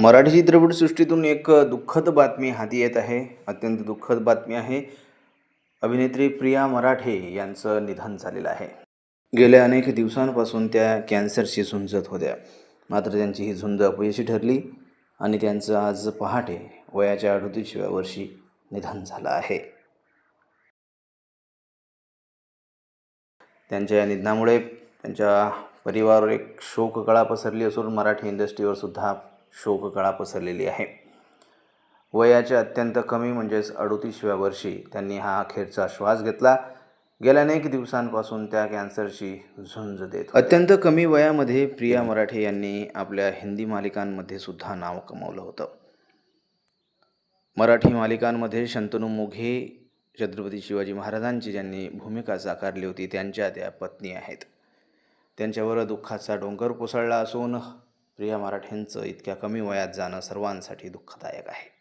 मराठी चित्रपटसृष्टीतून एक दुःखद बातमी हाती येत आहे. अत्यंत दुःखद बातमी आहे. अभिनेत्री प्रिया मराठे यांचं निधन झालेलं आहे. गेल्या अनेक दिवसांपासून त्या कॅन्सरशी झुंजत होत्या. मात्र त्यांची ही झुंज अपयशी ठरली आणि त्यांचं आज पहाटे वयाच्या 38व्या वर्षी निधन झालं आहे. त्यांच्या या निधनामुळे त्यांच्या परिवारावर एक शोककळा पसरली असून मराठी इंडस्ट्रीवर सुद्धा शोककळा पसरलेली आहे. वयाच्या अत्यंत कमी म्हणजेच 38व्या वर्षी त्यांनी हा अखेरचा श्वास घेतला. गेल्या अनेक दिवसांपासून त्या कॅन्सरशी झुंज देत. अत्यंत कमी वयामध्ये प्रिया मराठे यांनी आपल्या हिंदी मालिकांमध्ये सुद्धा नाव कमावलं होतं. मराठी मालिकांमध्ये शंतनू मोघे, छत्रपती शिवाजी महाराजांची ज्यांनी भूमिका साकारली होती त्यांच्या त्या पत्नी आहेत. त्यांच्यावर दुःखाचा डोंगर कोसळला असून प्रिया मराठेंचं इतक्या कमी वयात जाणं सर्वांसाठी दुःखदायक आहे.